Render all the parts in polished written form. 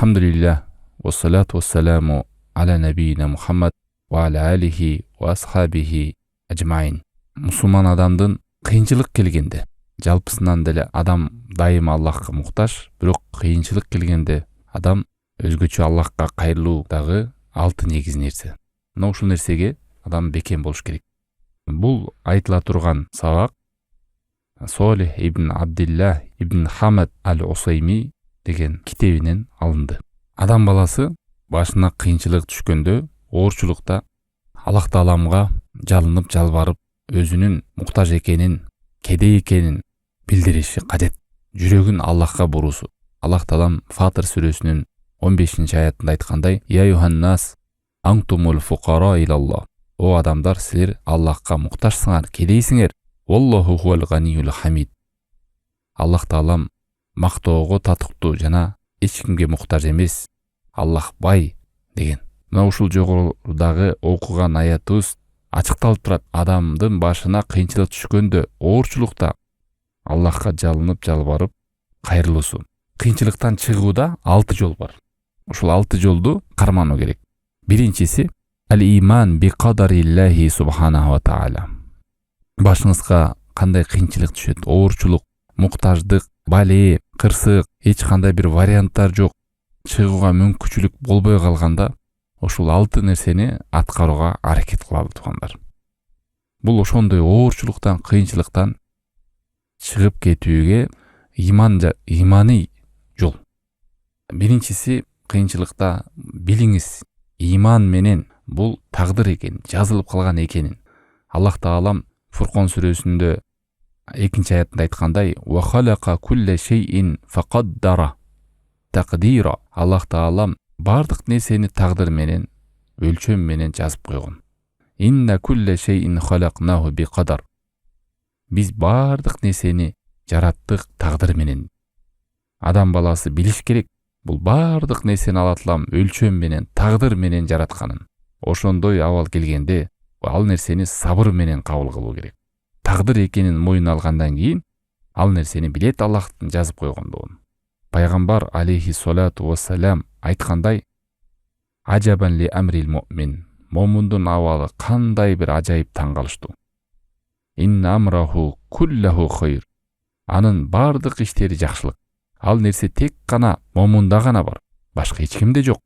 Elhamdülillah ve salatu ve selamu ala nebiyina Muhammed ve ala alihi ve ashabihi ecmain. Musulman адамдын кыйынчылык келгенде, жалпысынан деле адам дайым Аллахка муктаж, бирок кыйынчылык келгенде адам өзгөчө Аллахка кайрылуудагы алты негиз нерсе. Мына ушул нерсеге адам бекем болуш керек. Бул айтыла турган сабак Солих ибн Абдиллах ибн Хамад аль-Усайми деген китебинен алынды. Адам баласы башына кыйынчылык түшкөндө, оорчулукта Аллах Тааламга жалынып, жалбарып, өзүнүн муктаж экенин, кедей экенин билдириши кажет. Жүрөгүн Аллахка бурусу. Аллах Таалам Фатыр сүрөсүнүн 15-аятында айткандай: «Я юханнас, антумул фуқара илаллах». О адамдар, силер Аллахка муктажсыңар, кедейсиңер. Wallahu huwal ganiyyul hamid. Аллах Таалам мактоого татыктуу жана эч кимге муктаж эмес. Аллах бай деген. Мына ушул жогорудагы окуган аятыбыз ачыкталып турат. Адамдын башына кыйынчылык түшкөндө, оорчулукта Аллахка жалынып, жалбарып, кайрылуусу. Кыйынчылыктан чыгууда 6 жол бар. Ушул 6 жолду кармануу керек. Биринчиси ал-иман би кадариллахи субханаху ва таала. Башыңызга кандай кыйынчылык түшөт, оорчулук, муктаждык, бале, кырсык, эч кандай бир варианттар жок, чыгууга мүмкүнчүлүк болбой калганда, ушул 6 нерсени аткарууга аракет кылалы туугандар. Бул ошондой оорчулуктан, кыйынчылыктан чыгып кетүүгө иманы жол. Биринчиси, кыйынчылыкта билиңиз, иман менен бул тагдыр экен, жазылып калган экенин. Аллах Таалам Фуркон сүрөсүндө 2-аятында айткандай: «Ва халака кулля шейин фақаддара тақдира». Аллах Таалам бардык нерсени тагдыр менен, өлчөм менен жазып койгон. «Инна кулля шейин халакнаху би кадар». Биз бардык нерсени жараттык тагдыр менен. Адам баласы билиш керек, бул бардык нерсени Аллах өлчөм менен, тагдыр менен жаратканын. Ошондой абал келгенде ал нерсени сабыр менен кабыл кылуу керек. Тагдыр экенин мойнуна алгандан кийин ал нерсени билет Аллахтын жазып койгондугун. Пайгамбар алейхи салату вассалам айткандай: «Ажабан ли амрил муъмин». Момундун абалы кандай бир ажайып таң калыштуу. «Инна амраху куллаху хайр». Анын бардык иштери жакшылык. Ал нерсе тек гана момунда гана бар, башка эч кимде жок.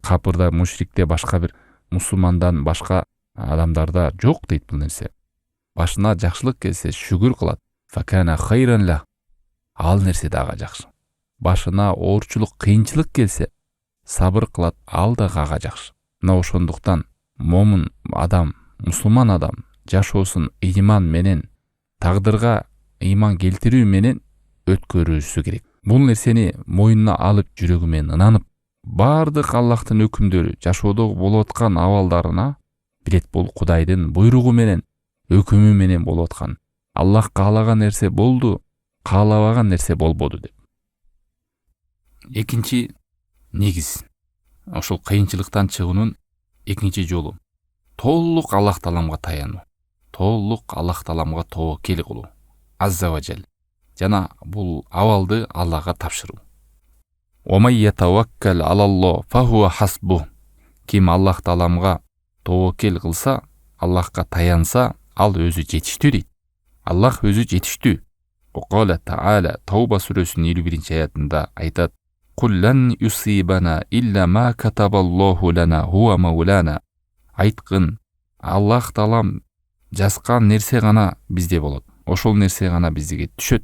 Капырда, мушрикте, башка бир мусулмандан башка адамдарда жок дейт бул нерсе. Башына жакшылык келсе шүгүр кылат. Факана хайран ла. Ал нерсе дагы жакшы. Башына оорчулук, кыйынчылык келсе сабыр кылат, ал да ага жакшы. Мына ошондуктан момун адам, мусулман адам жашоосун иман менен, тагдырга иман келтирүү менен өткөрүүсү керек. Бул нерсени мойнуна алып, жүрөгү менен ынанып, бардык Аллахтын өкүмдөрү, жашоодо болуп аткан абалдарына билет, бул Кудайдын буйругу менен, өкүмү менен болуп аткан. Аллах каалаган нерсе болду, каалабаган нерсе болбоду деп. Экинчи негиз. Ошол кыйынчылыктан чыгуунун экинчи жолу толук Аллах Тааламга таянуу. Толук Аллах Тааламга тобокел кылуу. Азза ва жал. Жана бул абалды Аллахга тапшыруу. Ва май ятаваккал алаллах фахуа хасбу. Ким Аллах Тааламга тобокел кылса, Аллахка таянса, ал өзү жетиштүү дейт. Аллах өзү жетиштүү. Окала Таала Тауба сүрөсүнүн 51-аятында айтат: «Куллан юсибана илля ма катабаллаху лана хуа маулана». Айткын, Аллах Таалам жазган нерсе гана бизде болот. Ошол нерсе гана бизге түшөт,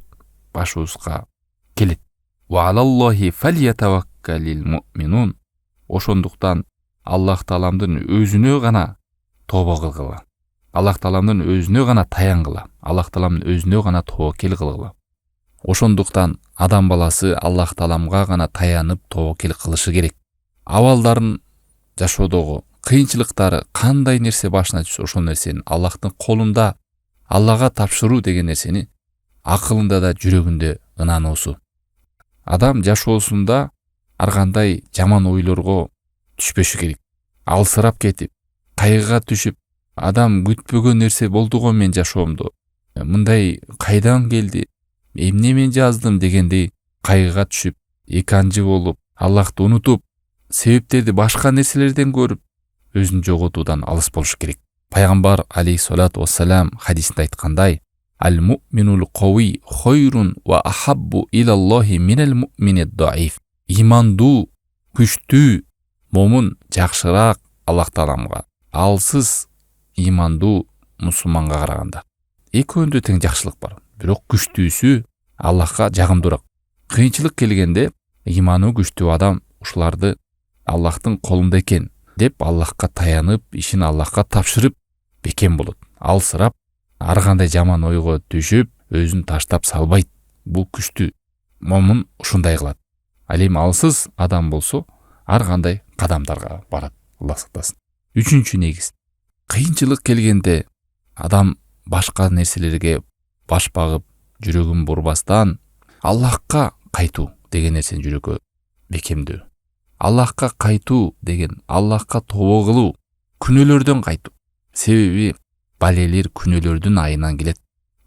башыбызга келет. Ва алаллахи фальятаваккалил муъминун. Ошондуктан Аллах Тааламдын өзүнө гана тобо кылгыла. Аллах Тааламдын өзүнө гана таянгыла. Аллах Тааламдын өзүнө гана тобокел кылгыла. Ошондуктан адам баласы Аллах Тааламга гана таянып тобокел кылышы керек. Абалдарын, жашоодогу кыйынчылыктары кандай нерсе башына түшсө, ошол нерсени Аллахтын колунда Аллага тапшыруу деген нерсени акылында да, жүрөгүндө ынануусу. Адам жашоосунда ар кандай жаман ойлорго түшпөшү керек. Алсырап кетип, кайгыга түшүп, адам күтпөгөн нерсе болдуго мен жашоомдо, мындай кайдан келди, эмне мен жаздым дегендей кайгыга түшүп, эканчы болуп, Аллахты унутуп, себептерди башка нерселерден көрүп, өзүн жоготуудан алыс болуш керек. Пайгамбар алейхиссалату вассалам хадисинде айткандай: «Ал-му'минул кави хойрун ва ахаббу илаллахи минал му'минид даиф». Имандуу, күчтүү момун жакшыраак Аллах Тааламга, алсыз имандуу мусулманга караганда. Экөөндө тең жакшылык бар. Бирок күчтүүсү Аллахка жагымдуураак. Кыйынчылык келгенде иманы күчтүү адам ушуларды Аллахтын колунда экен деп Аллахка таянып, ишин Аллахка тапшырып бекем болот. Алсырап, ар кандай жаман ойго түшүп, өзүн таштап салбайт. Бул күчтүү момун ушундай кылат. Ал эми алсыз адам болсо, ар кандай кадамдарга барат. Аллах сактасын. Үчүнчү негиз. Кыйынчылык келгенде адам башка нерселерге баш багып, жүрөгүн бурбастан Аллахка кайтуу деген нерсени жүрөккө бекемдөө. Аллахка кайтуу деген Аллахка тобо кылуу, күнөөлөрдөн кайтуу. Себеби балелер күнөөлөрдүн айынан келет.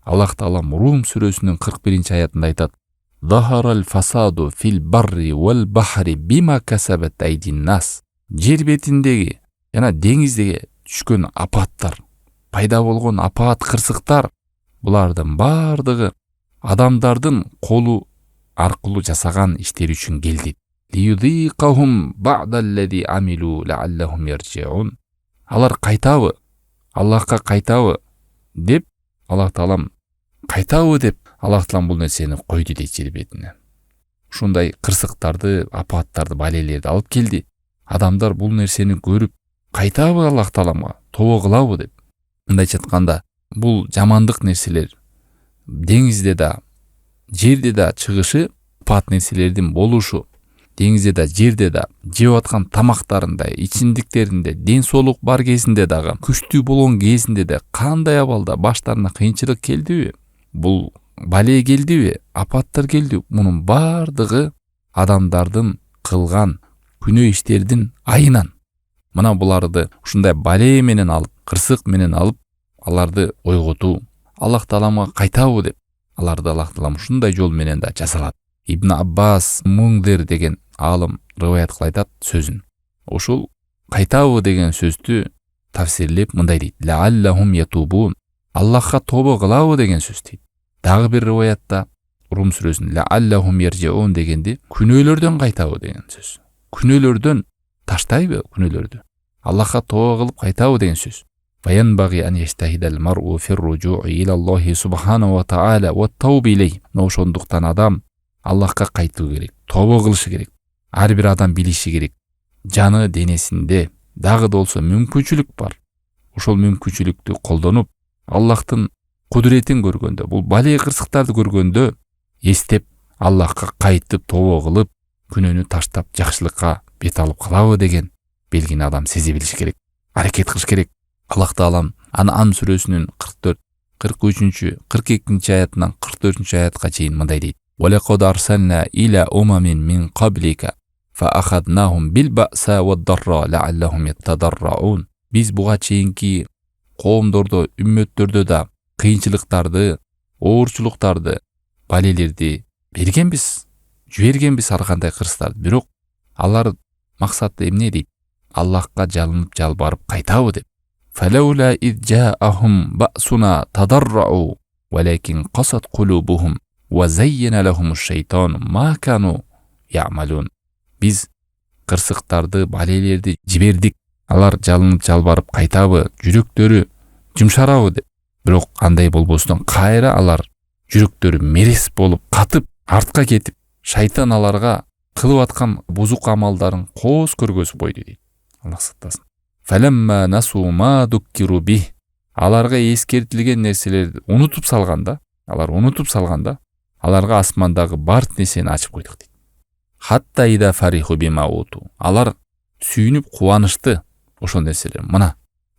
Аллах Таалам Рум сүрөсүнүн 41-аятында айтат: «Захарал фасаду фил барри вал бахри бима касабат айдин нас». Жер бетиндеги жана деңиздеги түшкөн апаттар, пайда болгон апат кырсыктар, булардын бардыгы адамдардын колу аркылуу жасаган иштери үчүн келди. Лиюдикахум ба'даллази амилу лааллахум яржиун. Алар кайтабы, Аллахка кайтабы деп Аллах Таалам кайтабы деп Аллах Таалам бул нерсени койду дейт жер бетине. Ушундай кырсыктарды, апаттарды, балелерди алып келди. Адамдар бул нерсени көрүп кайтабы Аллах Тааламга, тобо кылабы деп. Мындайча айтканда, бул жамандык нерселер деңизде да, жерде да чыгышы, апат нерселердин болушу, деңизде да, жерде да, жеп аткан тамактарында, ичимдиктеринде, ден соолук бар кезинде дагы, күчтүү болгон кезинде де кандай абалда баштарына кыйынчылык келдиби? Бул бале келдиби? Апаттар келди? Мунун бардыгы адамдардын кылган күнөө иштердин айынан. Мына буларды ушундай бале менен алып, кырсык менен алып, аларды ойготуу, Аллах Тааламга кайтабы деп, аларды Аллах Таалам ушундай жол менен да жасалат. Ибн Аббас Муңдер деген алым рываят кылып айтат сөзүн. Ушул кайтабы деген сөздү тафсирлеп мындай дейт: «Лааллахум ятубун». Аллахка тобо кылабы деген сөз дейт. Дагы бир рываятта Рум сүрөсүнүн «Лааллахум яржиун» дегенди күнөөлөрдөн кайтабы деген сөз. Күнөөлөрдөн таштайбы күнөөлөрдү? Аллахка тобо кылып кайтабы деген сөз. Фаянбаги ан ястахидал мар'у фир руджу'i ила Аллахи субхана ва таала ва тауби илей. Ошондуктан адам Аллахка кайтуу керек, тобо кылышы керек. Ар бир адам билиши керек. Жаны денесинде дагы да болсо мүмкүнчүлүк бар. Ошол мүмкүнчүлүктү колдонуп, Аллахтын кудуретин көргөндө, бул бале кырсыктарды көргөндө эстеп, Аллахка кайтып, тобо кылып, күнөөнү таштап, жакшылыкка бет алып калабы деген белгини адам сезе билиш керек. Аракет кылыш керек. Аллах Таалам Ан'ам сүрөсүнүн 44, 43, 42 аятынан 44 аятка чейин мындай дейт: «Валакад арсална иля умамин мин каблика фаахаднахум бил баъса вад-дарра лааллахум яттадарраун». Биз буга чейинки коомдордо, үммөттөрдө да кыйынчылыктарды, оорчулуктарды, балелерди бергенбиз, жибергенбиз ар кандай кырсыктарды. Бирок алар максаты эмне дейт? Аллахка жалынып жалбарып кайтабы деп. فلولا إذ جاءهم بأسنا تضرعوا ولكن قست قلوبهم وزين لهم الشيطان ما كانوا يعملون. Biz кырсыктарды, балелерди жибердик. Алар жалынып жалбарып кайтабы, жүрөктөрү жумшарабы деп. Бирок кандай болбосун кайра алар жүрөктөрү мерес болуп катып, артка кетип, шайтан аларга кылып аткан бузук амалдарын кооз көргөзүп койду дейт. Аллах сактасын. Фалемма насу ма дуккиру бих. Аларга эскертилген нерселерди унутуп салганда, аларга асмандагы барт нерсени ачып койдук дейт. Хатта ида фариху бима уту. Алар сүйүнүп кубанышты ошол нерселер. Мына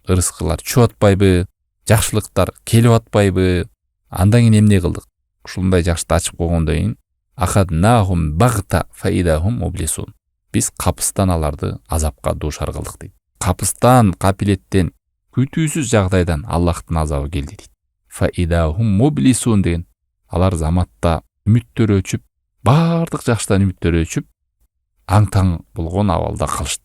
ырыскылар чыгып атпайбы, жакшылыктар келип атпайбы? Андан кийин эмне кылдык? Ушундай жакшылыкты ачып койгондон кийин ахаднахум багта фаидахум мублисун. Биз капыстан аларды азапка дуушар кылдык дейт. Капыстан, капилеттен, күтүүсүз жагдайдан Аллахтын азабы келди дейт. Фаидахум мублисун деген алар заматта үмүттөрү өчүп, бардык жакшыдан үмүттөрү өчүп, аң таң болгон абалда калышты.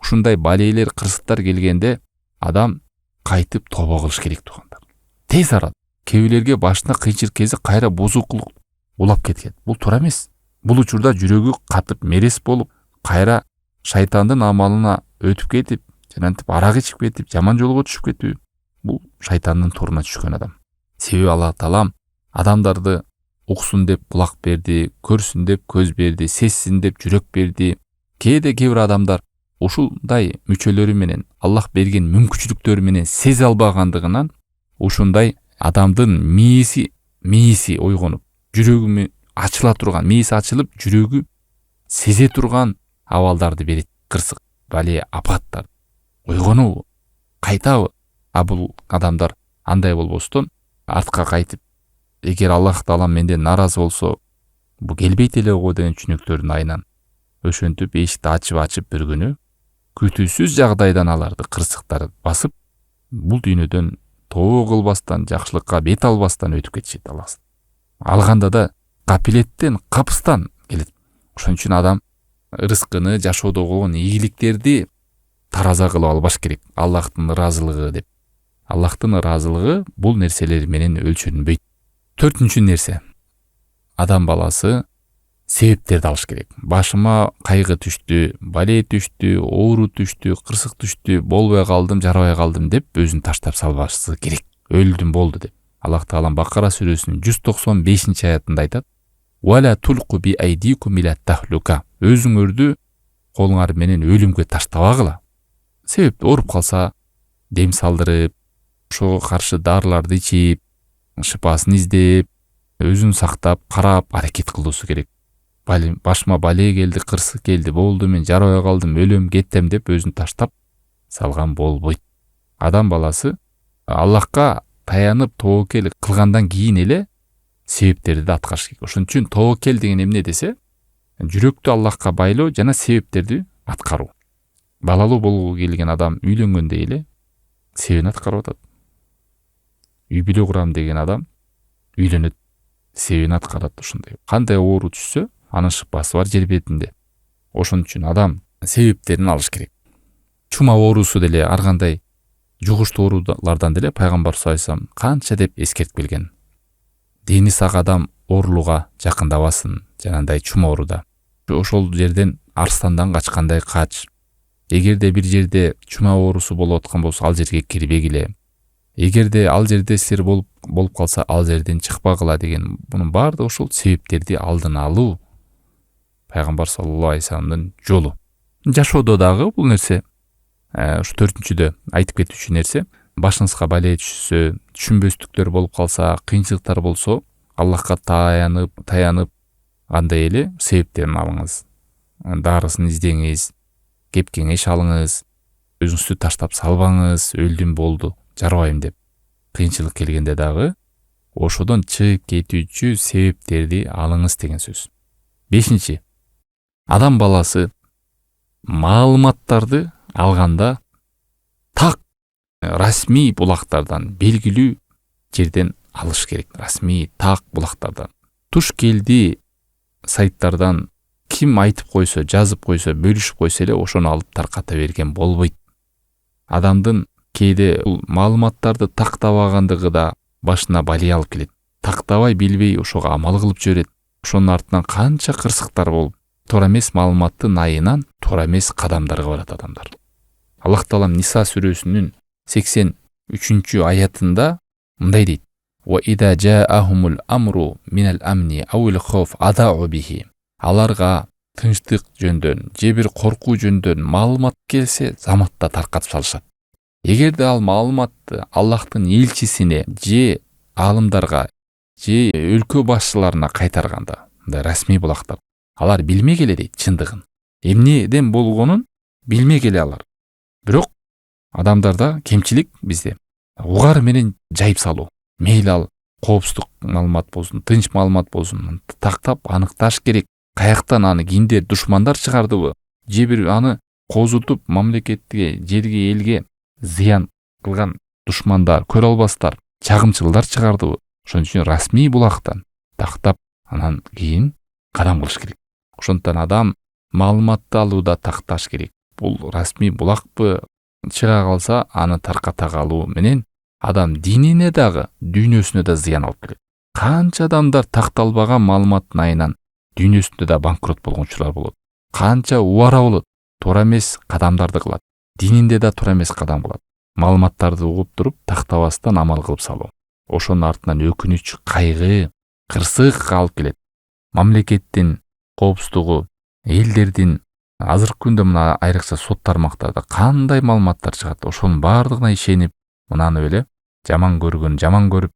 Ушундай балейлер, кырсыктар келгенде адам кайтып тобо кылыш керек туугандар. Тез арада кээ бирлерге башына кыйынчылык келсе кайра бузукулук улап кетет. Бул туура эмес. Бул учурда жүрөгү катып мерес болуп, кайра шайтандын амалына өтүп кетип, жанантип арак ичип кетип, жаман жолго түшүп кетүү. Бул шайтандын торуна түшкөн адам. Себеби Аллах Таалам адамдарды уксун деп кулак берди, көрсүн деп көз берди, сезсин деп жүрөк берди. Кээде кээ бир адамдар ушундай мүчөлөрү менен, Аллах берген мүмкүнчүлүктөрү менен сезе албагандыгынан ушундай адамдын мээси ойгонуп, жүрөгү ачыла турган, мээси ачылып, жүрөгү сезе турган абалдарды берет. Кырсык, бале, апаттар ойгонобу, кайтабы? Бул адамдар андай болбостон артка кайтып, эгер Аллах Таалам менден наразы болсо, бул келбейт эле го деген түшүнүктөрдүн айынан ошентип эшикти ачып бир күнү күтүүсүз жагдайдан аларды кырсыктар басып, бул дүйнөдөн тобо кылбастан, жакшылыкка бет албастан өтүп кетишет. Алганда да капилеттен, капыстан келет. Ошон үчүн адам рызкыны, жашоодо болгон ийгиликтерди тараза кылып албаш керек. Аллахтын ыраазылыгы деп. Аллахтын ыраазылыгы бул нерселер менен өлчөнбөйт. 4-үнчү нерсе. Адам баласы себептерди алыш керек. Башыма кайгы түштү, бале түштү, оору түштү, кырсык түштү, болбой калдым, жарабай калдым деп өзүн таштап салбашы керек. Өлдүм болду деп. Аллах Таалам Бакара сүрөсүнүн 195-аятында айтат: "Вала тулку би айдикум иля тахлука." Өзүңөрдү колуңар менен өлүмгө таштабагыла. Себеп ооруп калса, дем салдырып, ошого каршы дарыларды ичип, шыпасын издеп, өзүн сактап, карап, аракет кылуусу керек. Башыма бале келди, кырсык келди, болду, мен жарабай калдым, өлөм, кеттем деп өзүн таштап салган болбойт. Адам баласы Аллахка таянып тоокел кылгандан кийин эле себептерди аткарыш керек. Ошон үчүн тоокел деген эмне десе, жүрөктү Аллахка байлоо жана себептерди аткаруу. Балалуу болгого келген адам үйлөнгөндөй эле себебин аткарып атат. Үй бүлө курам деген адам үйлөнөт, себебин аткарат. Ошондой кандай оору түшсө, анын шыпасы бар жер бетинде. Ошон үчүн адам себептерин алыш керек. Чума оорусу деле, ар кандай жугуштуу оорулардан деле пайгамбар саллаллаху алейхи вассалам канча деп эскертип келген. Дени сак адам оорулууга жакындабасын, жанагындай чума ооруда. Ошол жерден арстандан качкандай кач. Эгерде бир жерде чума оорусу болуп аткан болсо, ал жерге кирбегиле. Эгерде ал жерде силер болуп калса, ал жерден чыкпагыла деген. Бунун баардыгы ошол себептерди алдын алуу. Пайгамбар саллаллаху алейхи вассаламдын жолу. Жашоодо дагы бул нерсе, ушу 4-үнчүдө айтып кетүүчү нерсе, башыңызга бале түшсө, түшүнбөстүктөр болуп калса, кыйынчылыктар болсо, Аллахка таянып, андай эле себептерин алыңыз. Дарысын издеңиз, кеп кеңеш алыңыз, өзүңүздү таштап салбаңыз, өлдүм болду, жарабайм деп. Кыйынчылык келгенде дагы ошодон чыгып кетүүчү себептерди алыңыз деген сөз. 5. Адам баласы маалыматтарды алганда так расмий булактардан, белгилүү жерден алыш керек. Расмий так булактардан. Туш келди сайттардан ким айтып койсо, жазып койсо, бөлүшүп койсо эле ошону алып тарката берген болбойт. Адамдын кээде маалыматтарды тактабагандыгы да башына бале алып келет. Тактабай, билбей ошого амал кылып жиберет. Ошонун артынан канча кырсыктар болуп, туура эмес маалыматтын айынан туура эмес кадамдарга барат адамдар. Аллах Таалам Ниса сүрөсүнүн 83-аятында мындай дейт: "Ва ида жаахумул амру минал амни ауил хауф адау бихи." Аларга тынчтык жөндөн, же бир коркуу жөндөн маалымат келсе, заматта таркатып салышат. Эгерде ал маалыматты Аллахтын элчисине, же алымдарга, же өлкө башчыларына кайтарганда, мындай расмий булактар, алар билмек эле дейт чындыгын. Эмнеден болгонун билмек эле алар. Бирок адамдарда кемчилик бизде угар менен жайып салуу. Мейли ал коопсуздук маалымат болсун, тынч маалымат болсун, тактап аныкташ керек. Каяктан аны кимдер, душмандар чыгардыбы, же бир аны козутуп мамлекетке, жерге, элге зыян кылган душмандар, көрө албастар, чагымчылдар чыгардыбы. Ошон үчүн расмий булактан тактап, анан кийин кадам кылыш керек. Ошондуктан адам маалыматты алууда такташ керек. Бул расмий булакпы чыга калса, аны тарката калуу менен адам динине дагы, дүйнөсүнө да зыян алып келет. Канча адамдар такталбаган маалыматтын айынан дүйнөсүндө да банкрот болгончулар болот. Канча убара болот, туура эмес кадамдарды кылат. Дининде да туура эмес кадам кылат. Маалыматтарды угуп туруп, тактабастан амал кылып салуу. Ошонун артынан өкүнүч, кайгы, кырсык алып келет. Мамлекеттин коопсуздугу, элдердин азыркы күндө мына айрыкча сот тармактарда кандай маалыматтар чыгат, ошонун баардыгына ишенип, мынаны эле жаман көрүп,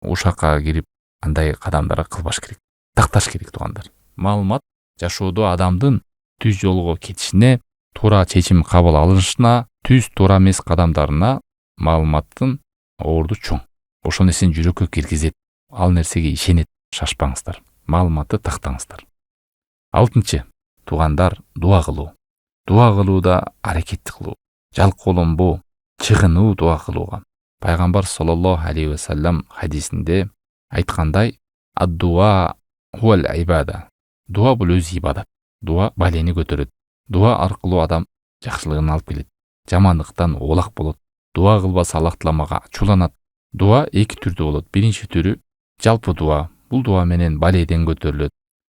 ушакка кирип, андай кадамдар кылбаш керек. Такташ керек туугандар. Маалымат жашоодо адамдын түз жолго кетишине, туура чечим кабыл алынышына, түз туура эмес кадамдарына маалыматтын орду чоң. Ошол нерсени жүрөккө киргизет. Ал нерсеге ишенет. Шашпаңыздар. Маалыматты тактаңыздар. 6. Туугандар, дуа кылуу. Дуа кылууда аракет кылуу. Жалкоолонбоо, чыгынуу дуа кылууга. Пайгамбар саллаллаху алейхи ва саллям хадисинде айткандай, ад-дуа хуал ибада. Дуа бул өз ибадат. Дуа балени көтөрөт. Дуа аркылуу адам жакшылыгын алып келет. Жамандыктан оолак болот. Дуа кылбаса Аллах Таалага ачууланат. Дуа эки түрдүү болот. Биринчи түрү жалпы дуа. Бул дуа менен баледен көтөрүлөт.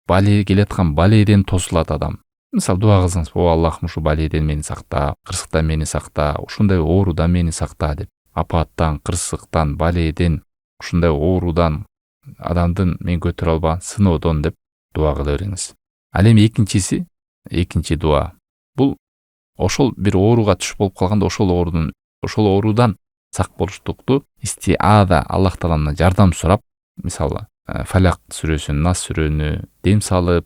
Бале келаткан баледен тосулат адам. Мисалы дуа кылсаңыз, о Аллахым ушу баледен мени сакта, кырсыктан мени сакта, ушундай оорудан мени сакта деп. Апаттан, кырсыктан, баледен, ушундай оорудан, адамдын мен көтөрө албаган сыноодон деп дуа кыла бериңиз. Ал эми экинчи дуа. Бул ошол бир ооруга түшүп болуп калганда ошол оорудан сак болуштукту истиада Аллах Тааландан жардам сурап, мисалы Фалак сүрөсүн, Нас сүрөнү дем салып,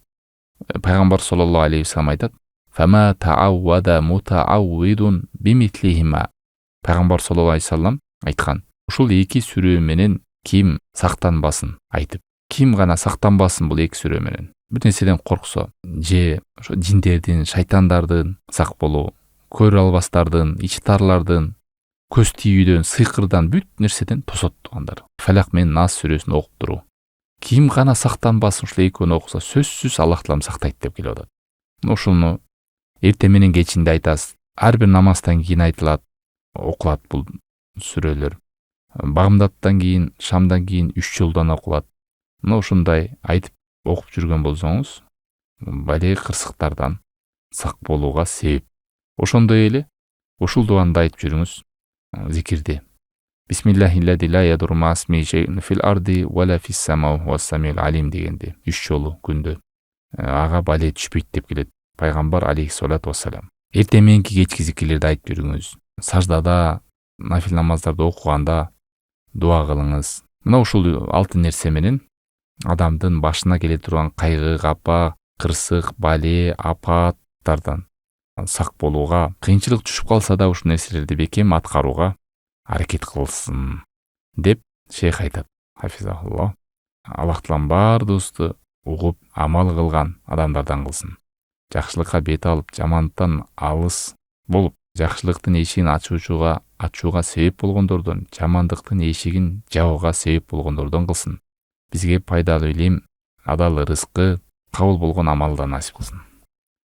пайгамбар саллаллаху алейхи ва саллям айтат: "Фама тааввада мутааввидун бимитлихима". Пайгамбар саллаллаху алейхи ва саллям айткан: "Ушул эки сүрө менен ким сактанбасын" айтып. Ким гана сактанбасын бул эки сүрө менен. Бир нерседен корксо, же ошо жиндердин, шайтандардын сак болуу, көрө албастардын, ичи тарлардын, көз тийүүдөн, сыйкырдан, бүт нерседен тосот туугандар. Фалак менен Нас сүрөсүн окуп туруу. Ким гана сактанбасын, ушул экөөнү окуса, сөзсүз Аллах Таалам сактайт деп келип атат. Ошону эртең менен кечинде айтасыз. Ар бир намаздан кийин айтылат, окулат бул сүрөлөр. Багымдаттан кийин, шамдан кийин 3 жолдон окулат. Мына ушундай айтып окуп жүргөн болсоңуз, бале кырсыктардан сак болууга себеп. Ошондой эле ушул дуанды айтып жүрүңүз. Зикирди. Бисмиллахиллади ла ядуру масми шейун фил арди вала фис самау вассамил алим дегенде 3 жолу күндө. Ага бале түшпөйт деп келет пайгамбар алейхиссалату вассалам. Эртең мененки кечки зикирлерди айтып жүрүңүз. Саждада, нафил намаздарды окуганда дуа кылыңыз. Мына ушул 6 нерсе менен адамдын башына келе турган кайгы, капа, кырсык, бале, апаттардан сак болууга, кыйынчылык түшүп калса да ушул нерселерди бекем аткарууга аракет кылсын деп шейх айтат. Хафизахуллах. Аллах Таалам бардыбызды угуп амал кылган адамдардан кылсын. Жакшылыкка бет алып, жамандыктан алыс болуп, жакшылыктын эшигин ачууга себеп болгондордон, жамандыктын эшигин жабууга себеп болгондордон кылсын. Бизге пайдалуу илим, адал рызкы, кабыл болгон амалды насип кылсын.